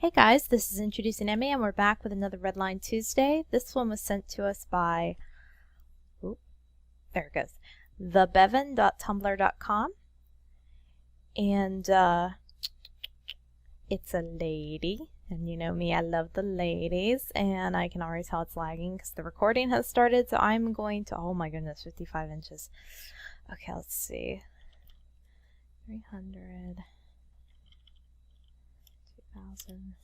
Hey guys, this is Introducing Emmy and we're back with another Redline Tuesday. This one was sent to us by, there it goes, thebevan.tumblr.com, and it's a lady, and you know me, I love the ladies, and I can already tell it's lagging because the recording has started, so I'm going to, oh my goodness, 55 inches. Okay, let's see, 300, 2000.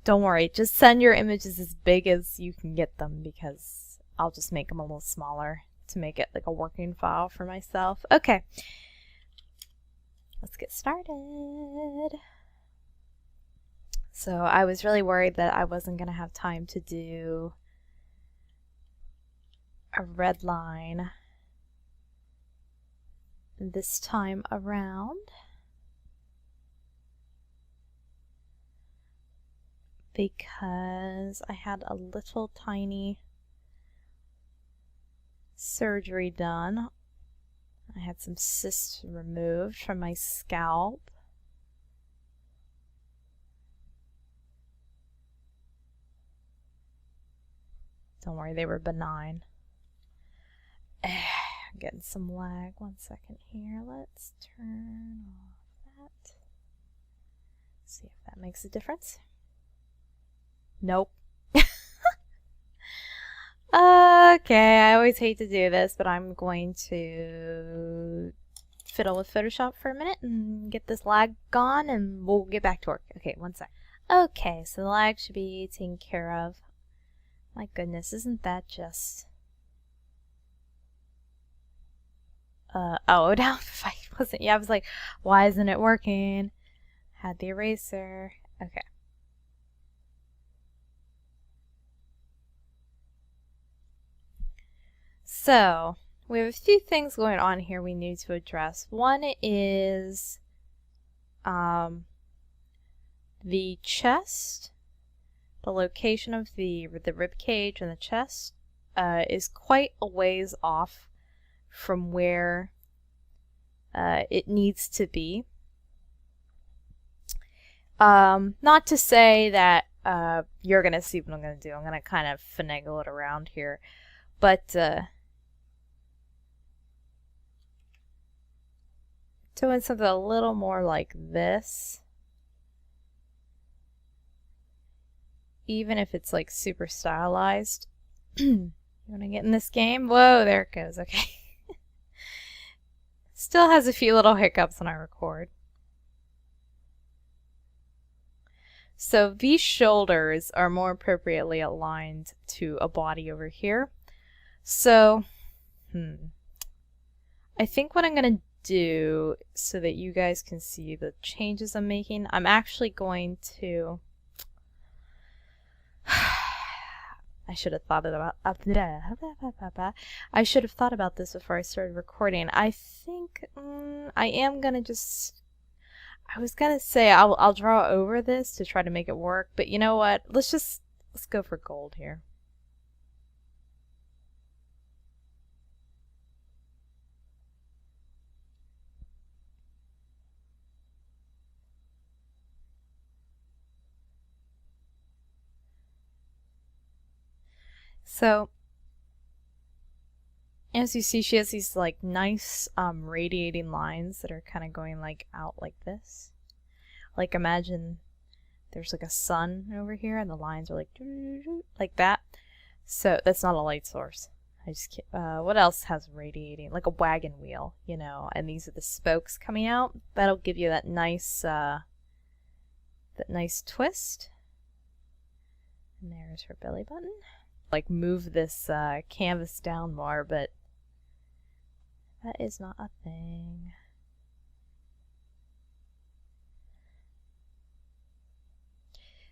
Don't worry, just send your images as big as you can get them because I'll just make them a little smaller to make it like a working file for myself. Okay, let's get started. So I was really worried that I wasn't going to have time to do a red line this time around, because I had a little tiny surgery done. I had some cysts removed from my scalp. Don't worry, they were benign. I'm getting some lag. 1 second here. Let's turn off that. See if that makes a difference. Nope. Okay, I always hate to do this, but I'm going to fiddle with Photoshop for a minute and get this lag gone, and we'll get back to work. Okay, 1 sec. Okay, so the lag should be taken care of. My goodness, isn't that just... oh, now if I wasn't... Yeah, I was like, why isn't it working? Had the eraser. Okay. So, we have a few things going on here we need to address. One is the chest, the location of the rib cage and the chest is quite a ways off from where it needs to be. Not to say that you're going to see what I'm going to do. I'm going to kind of finagle it around here. But doing something a little more like this, even if it's like super stylized. You want to get in this game? Whoa, there it goes. Okay. Still has a few little hiccups when I record. So these shoulders are more appropriately aligned to a body over here. So, I think what I'm going to do so that you guys can see the changes I'm making, I'm actually going to... I should have thought about this before I started recording. I think I am gonna just... I was gonna say I'll draw over this to try to make it work, but you know what? Let's go for gold here. So, as you see, she has these like nice radiating lines that are kind of going like out like this. Like imagine there's like a sun over here and the lines are like that. So that's not a light source. I just can't, what else has radiating? Like a wagon wheel, you know, and these are the spokes coming out. That'll give you that nice twist. And there's her belly button. Like move this canvas down more, but that is not a thing.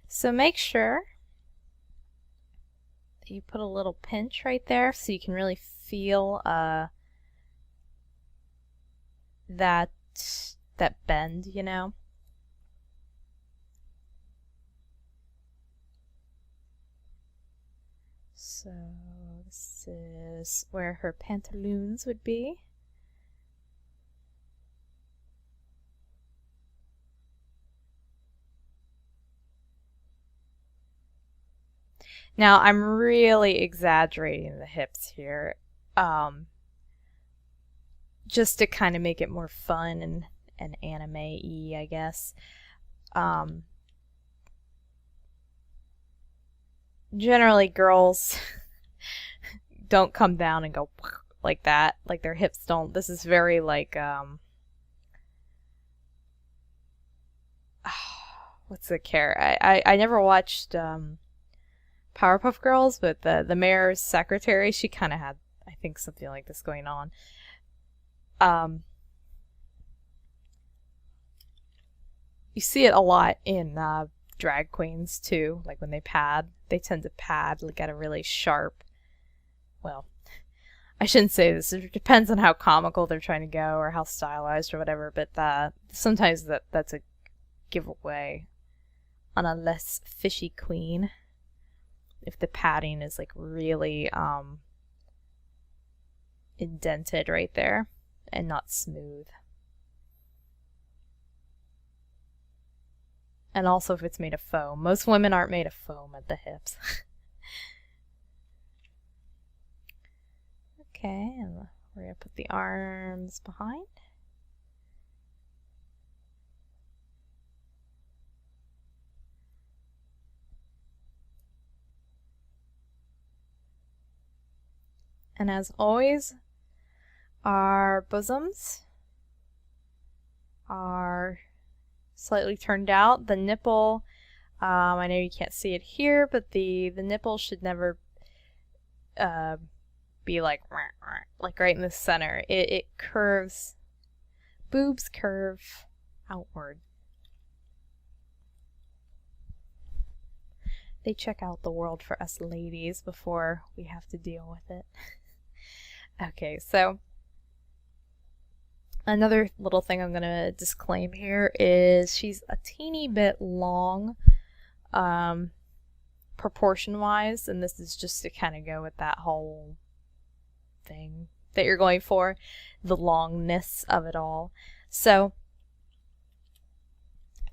So make sure that you put a little pinch right there so you can really feel that bend, you know. So this is where her pantaloons would be. Now I'm really exaggerating the hips here, just to kind of make it more fun and anime-y, I guess. Generally girls don't come down and go like that, like their hips don't. This is very like what's the care? I never watched Powerpuff Girls, but the mayor's secretary, she kind of had, I think, something like this going on. You see it a lot in drag queens too, like when they pad, they tend to pad like at a really sharp, well, I shouldn't say this, it depends on how comical they're trying to go or how stylized or whatever, but sometimes that's a giveaway on a less fishy queen if the padding is like really indented right there and not smooth. And also if it's made of foam. Most women aren't made of foam at the hips. Okay, and we're going to put the arms behind. And as always, our bosoms are slightly turned out. The nipple, I know you can't see it here, but the nipple should never be like right in the center. It curves. Boobs curve outward. They check out the world for us ladies before we have to deal with it. Okay, so another little thing I'm going to disclaim here is she's a teeny bit long proportion-wise, and this is just to kind of go with that whole thing that you're going for, the longness of it all. So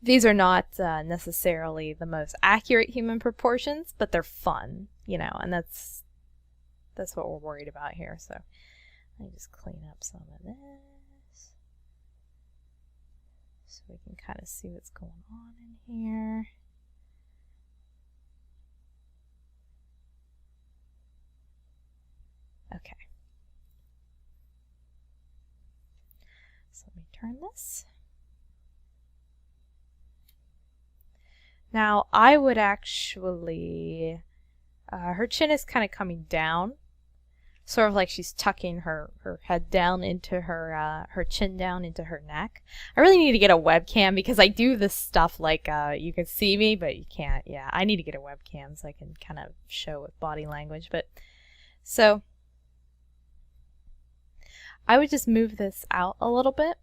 these are not necessarily the most accurate human proportions, but they're fun, you know, and that's what we're worried about here. So let me just clean up some of this so we can kind of see what's going on in here. Okay. So let me turn this. Now I would actually, her chin is kind of coming down, sort of like she's tucking her head down into her chin down into her neck. I really need to get a webcam because I do this stuff like you can see me but you can't. Yeah, I need to get a webcam so I can kind of show with body language. But so I would just move this out a little bit,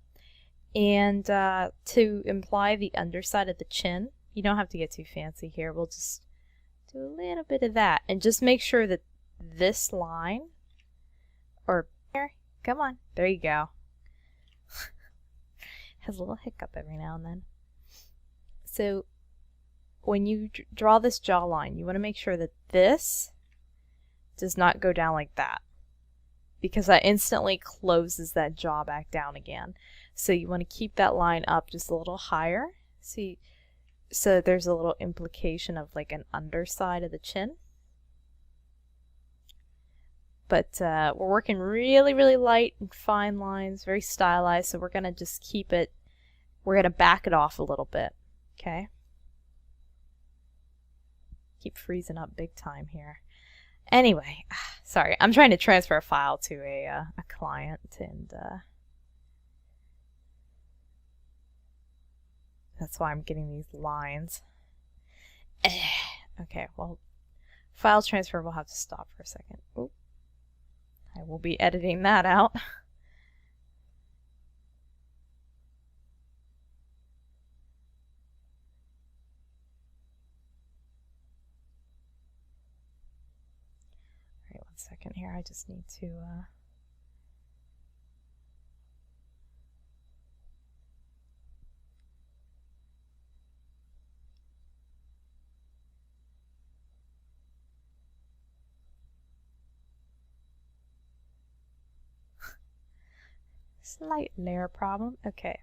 and to imply the underside of the chin, you don't have to get too fancy here. We'll just do a little bit of that and just make sure that this line, or here, come on, there you go. Has a little hiccup every now and then. So when you draw this jawline, you want to make sure that this does not go down like that, because that instantly closes that jaw back down again. So you want to keep that line up just a little higher. See, so there's a little implication of like an underside of the chin. But we're working really, really light and fine lines, very stylized, so we're going to just keep it, we're going to back it off a little bit, okay? Keep freezing up big time here. Anyway, sorry, I'm trying to transfer a file to a client, and that's why I'm getting these lines. Okay, well, file transfer will have to stop for a second. Oop. I will be editing that out. Alright, 1 second here. I just need to slight layer problem. Okay.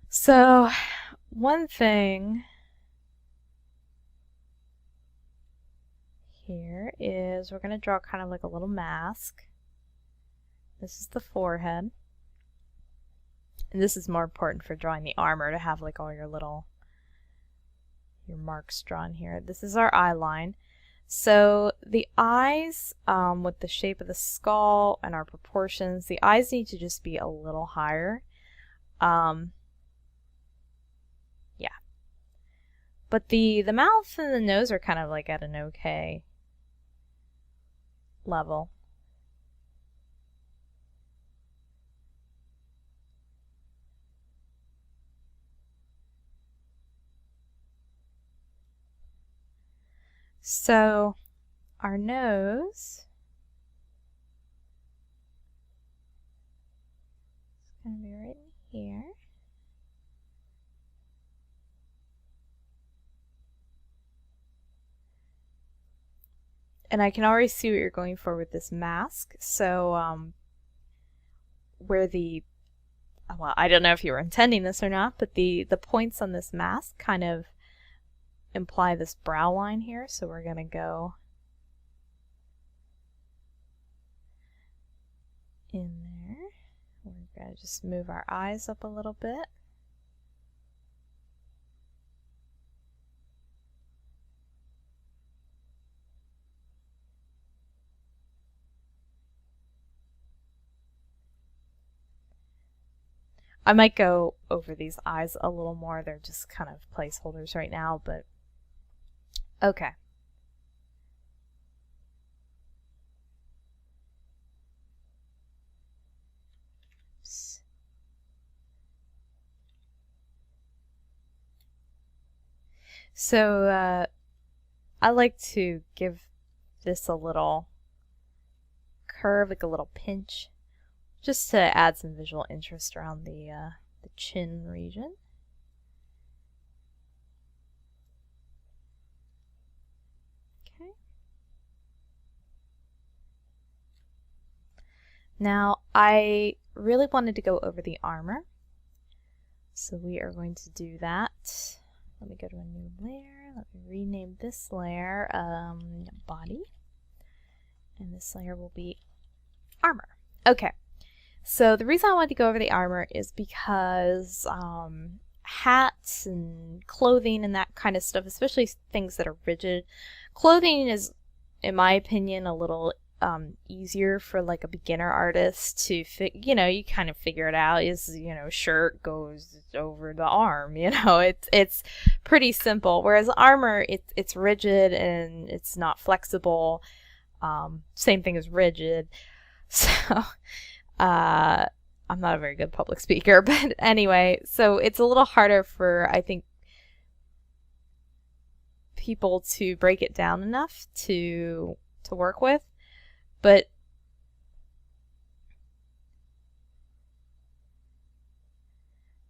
So one thing here is we're going to draw kind of like a little mask. This is the forehead. And this is more important for drawing the armor, to have like all your marks drawn here. This is our eye line. So the eyes, with the shape of the skull and our proportions, the eyes need to just be a little higher. Yeah. But the mouth and the nose are kind of like at an okay level. So our nose is going to be right in here. And I can already see what you're going for with this mask. So where well, I don't know if you were intending this or not, but the points on this mask kind of imply this brow line here. So we're going to go in there. We're going to just move our eyes up a little bit. I might go over these eyes a little more. They're just kind of placeholders right now, but okay. So I like to give this a little curve, like a little pinch, just to add some visual interest around the chin region. Okay. Now I really wanted to go over the armor, so we are going to do that. Let me go to a new layer. Let me rename this layer body, and this layer will be armor. Okay. So the reason I wanted to go over the armor is because hats and clothing and that kind of stuff, especially things that are rigid, clothing is, in my opinion, a little easier for like a beginner artist to you kind of figure it out. Is shirt goes over the arm, it's pretty simple. Whereas armor, it's rigid and it's not flexible. Same thing as rigid. So I'm not a very good public speaker, but anyway, so it's a little harder for, I think, people to break it down enough to work with. But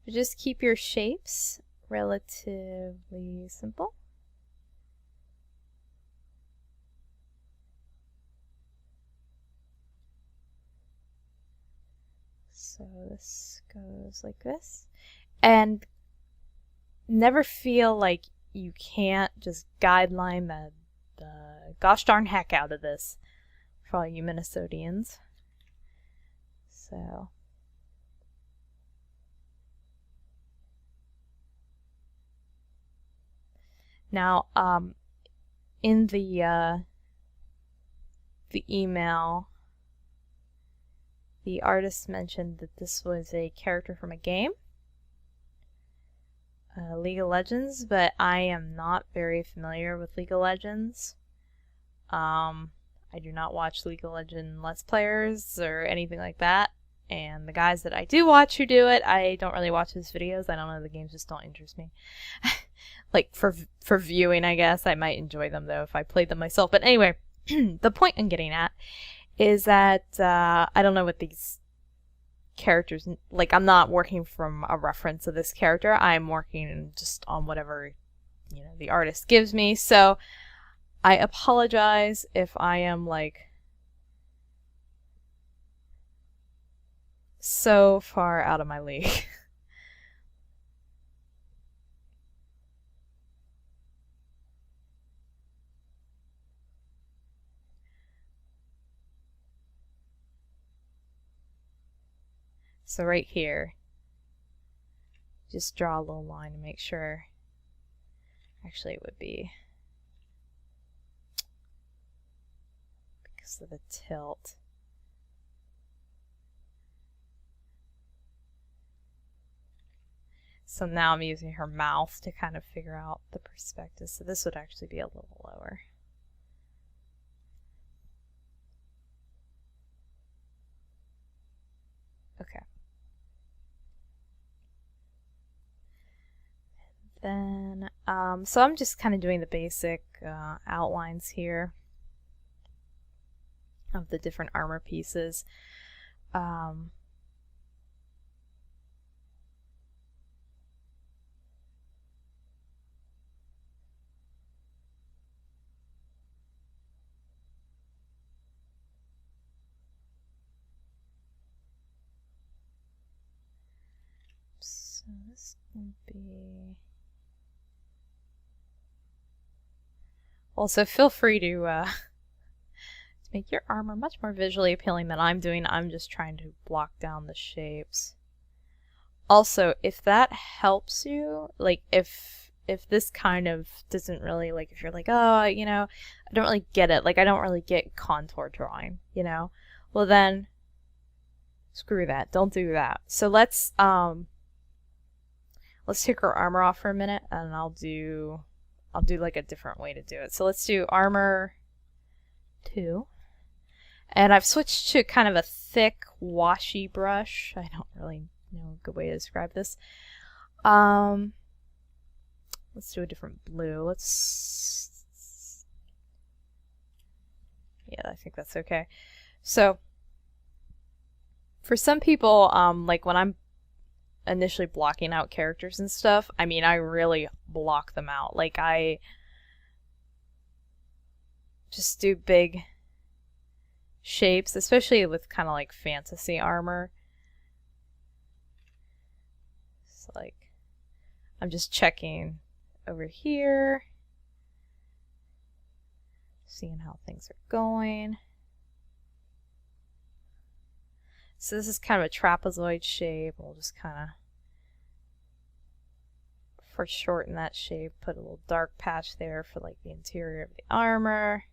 just keep your shapes relatively simple. So this goes like this. And never feel like you can't just guideline the gosh darn heck out of this for all you Minnesotians. So now in the email, the artist mentioned that this was a character from a game, League of Legends, but I am not very familiar with League of Legends. I do not watch League of Legends Let's Players or anything like that, and the guys that I do watch who do it, I don't really watch his videos. I don't know, the games just don't interest me. Like for viewing, I guess. I might enjoy them though if I played them myself. But anyway, the point I'm getting at is that I don't know what these characters, like, I'm not working from a reference of this character. I'm working just on whatever the artist gives me. So I apologize if I am like so far out of my league. So right here, just draw a little line to make sure. Actually, it would be because of the tilt. So now I'm using her mouth to kind of figure out the perspective. So this would actually be a little lower. Okay. Then, so I'm just kind of doing the basic outlines here of the different armor pieces. So this would be... Also, feel free to make your armor much more visually appealing than I'm doing. I'm just trying to block down the shapes. Also, if that helps you, like if this kind of doesn't really, like if you're like, oh, you know, I don't really get it, like I don't really get contour drawing, you know, well then screw that, don't do that. So let's take our armor off for a minute, and I'll do like a different way to do it. So let's do armor 2. And I've switched to kind of a thick, washy brush. I don't really know a good way to describe this. Let's do a different blue. Yeah, I think that's okay. So, for some people, like when I'm initially blocking out characters and stuff, I mean, I really block them out. Like, I just do big shapes, especially with kind of like fantasy armor. So like, I'm just checking over here, seeing how things are going. So this is kind of a trapezoid shape. We'll just kind of foreshorten that shape, put a little dark patch there for like the interior of the armor.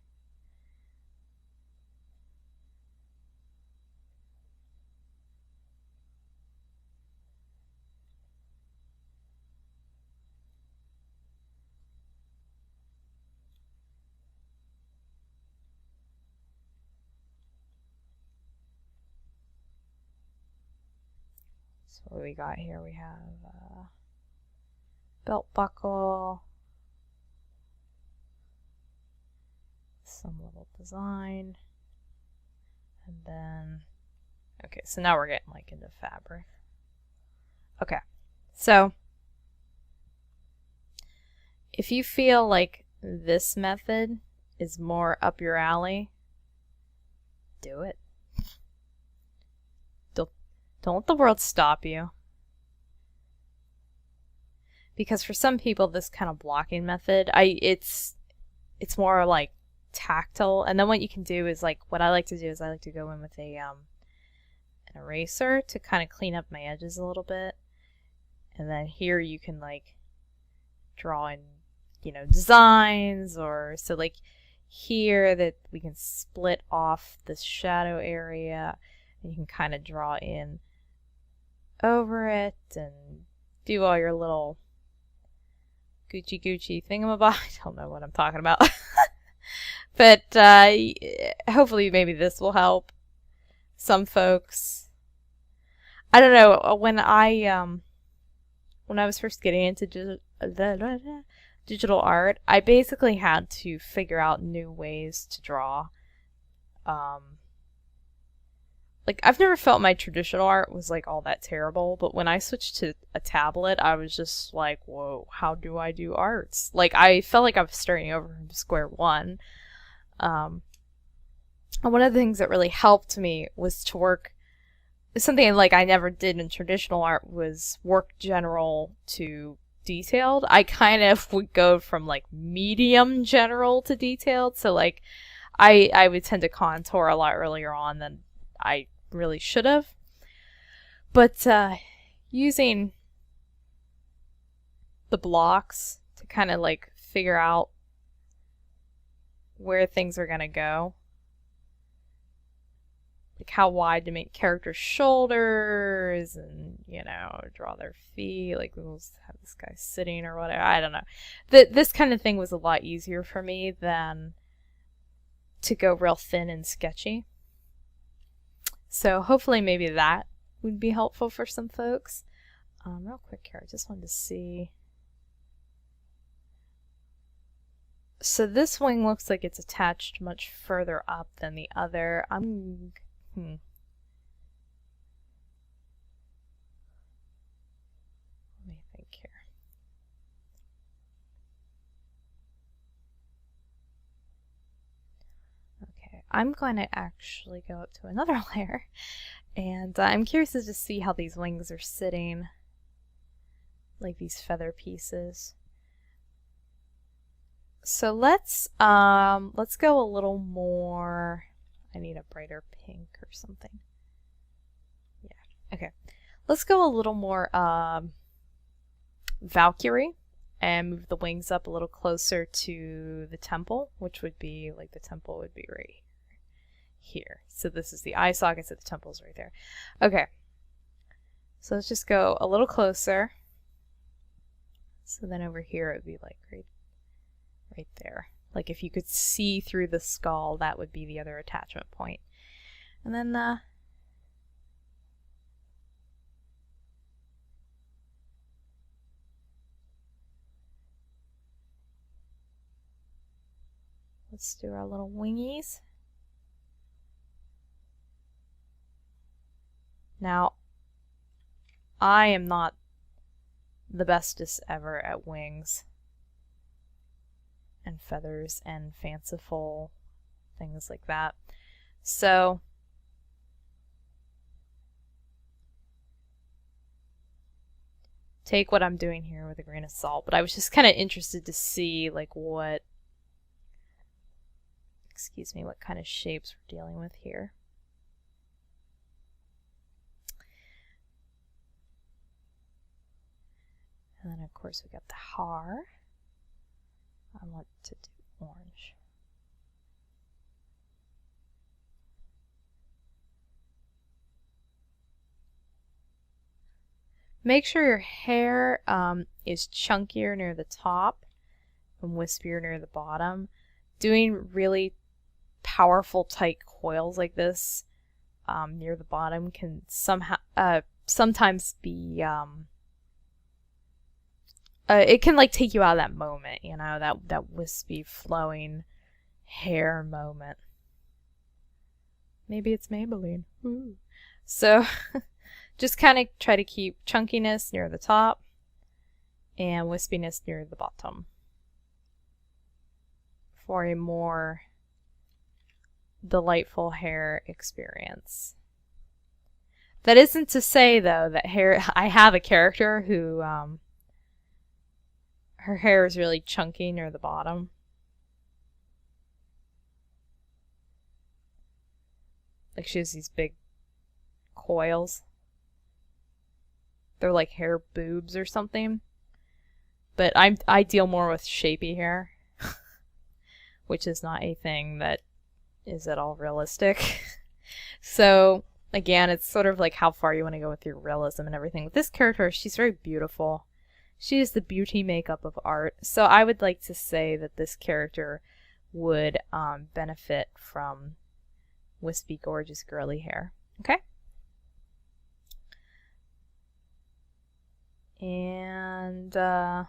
So what we got here, we have belt buckle, some little design, and then, okay, so now we're getting like into fabric. Okay, so if you feel like this method is more up your alley, do it. Don't let the world stop you. Because for some people, this kind of blocking method, it's more like tactile. And then what you can do is like, what I like to do is I like to go in with a an eraser to kind of clean up my edges a little bit. And then here you can like draw in, you know, designs, or so like here that we can split off this shadow area, and you can kind of draw in over it and do all your little Gucci thingamabob. I don't know what I'm talking about. But hopefully maybe this will help some folks. I don't know, when I was first getting into digital art, I basically had to figure out new ways to draw. Like, I've never felt my traditional art was like all that terrible, but when I switched to a tablet, I was just like, whoa, how do I do arts? Like, I felt like I was starting over from square one. And one of the things that really helped me was to work something like I never did in traditional art was work general to detailed. I kind of would go from like medium general to detailed. So like I would tend to contour a lot earlier on than I really should have. But using the blocks to kind of like figure out where things are gonna go, like how wide to make characters' shoulders, and you know, draw their feet, like we'll have this guy sitting or whatever. I don't know. This kind of thing was a lot easier for me than to go real thin and sketchy. So hopefully maybe that would be helpful for some folks. Real quick here, I just wanted to see. So this wing looks like it's attached much further up than the other. Let me think here. Okay, I'm going to actually go up to another layer, and I'm curious to just see how these wings are sitting, like these feather pieces. So let's go a little more. I need a brighter pink or something. Yeah. Okay. Let's go a little more Valkyrie and move the wings up a little closer to the temple, which would be like the temple would be right here. So this is the eye socket, so the temple's right there. Okay. So let's just go a little closer. So then over here it would be like right there. Like if you could see through the skull, that would be the other attachment point. And then let's do our little wingies. Now, I am not the bestest ever at wings and feathers and fanciful things like that. So take what I'm doing here with a grain of salt, but I was just kind of interested to see like what kind of shapes we're dealing with here. And then of course we got the har. I want to do orange. Make sure your hair is chunkier near the top and wispier near the bottom. Doing really powerful tight coils like this near the bottom can sometimes be it can like take you out of that moment, you know, that wispy flowing hair moment. Maybe it's Maybelline. Ooh. So just kind of try to keep chunkiness near the top and wispiness near the bottom for a more delightful hair experience. That isn't to say though that I have a character who her hair is really chunky near the bottom. Like she has these big coils. They're like hair boobs or something. But I deal more with shapy hair, which is not a thing that is at all realistic. So again, it's sort of like how far you want to go with your realism and everything. With this character, she's very beautiful. She is the beauty makeup of art. So I would like to say that this character would benefit from wispy, gorgeous, girly hair. Okay? And, oh,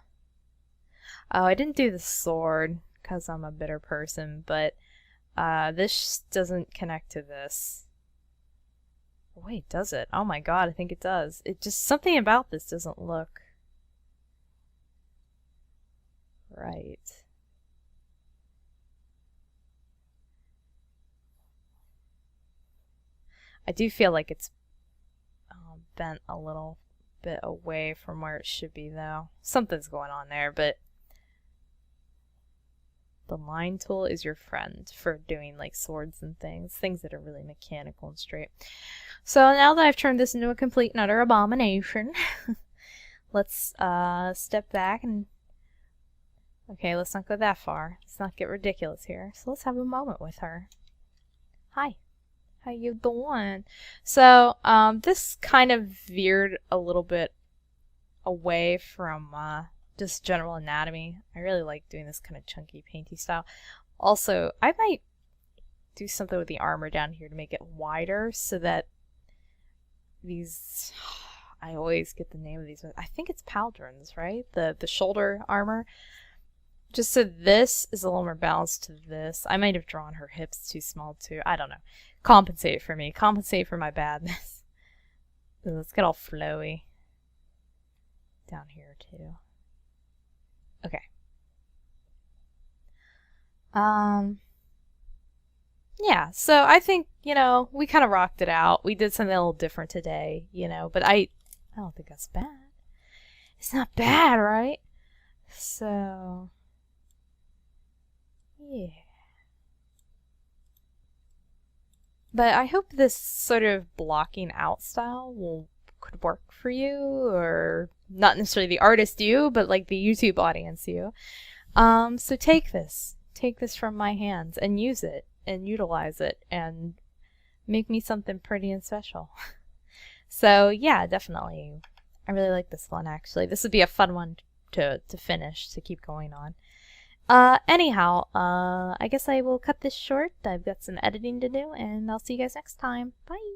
I didn't do the sword because I'm a bitter person, but this doesn't connect to this. Wait, does it? Oh my god, I think it does. It just, something about this doesn't look right. I do feel like it's bent a little bit away from where it should be though. Something's going on there, but the line tool is your friend for doing like swords and things that are really mechanical and straight. So now that I've turned this into a complete and utter abomination, let's step back and okay, let's not go that far. Let's not get ridiculous here. So let's have a moment with her. Hi. How you doing? So this kind of veered a little bit away from just general anatomy. I really like doing this kind of chunky painty style. Also, I might do something with the armor down here to make it wider so that these, I always get the name of these, I think it's pauldrons, right? The shoulder armor. Just so this is a little more balanced to this. I might have drawn her hips too small too. I don't know. Compensate for me. Compensate for my badness. Let's get all flowy. Down here too. Okay. Yeah, so I think, you know, we kind of rocked it out. We did something a little different today, you know, but I don't think that's bad. It's not bad, right? So, yeah. But I hope this sort of blocking out style could work for you, or not necessarily the artist you, but like the YouTube audience you. So take this from my hands and use it and utilize it and make me something pretty and special. So yeah, definitely. I really like this one actually. This would be a fun one to finish, to keep going on. Anyhow, I guess I will cut this short. I've got some editing to do, and I'll see you guys next time. Bye!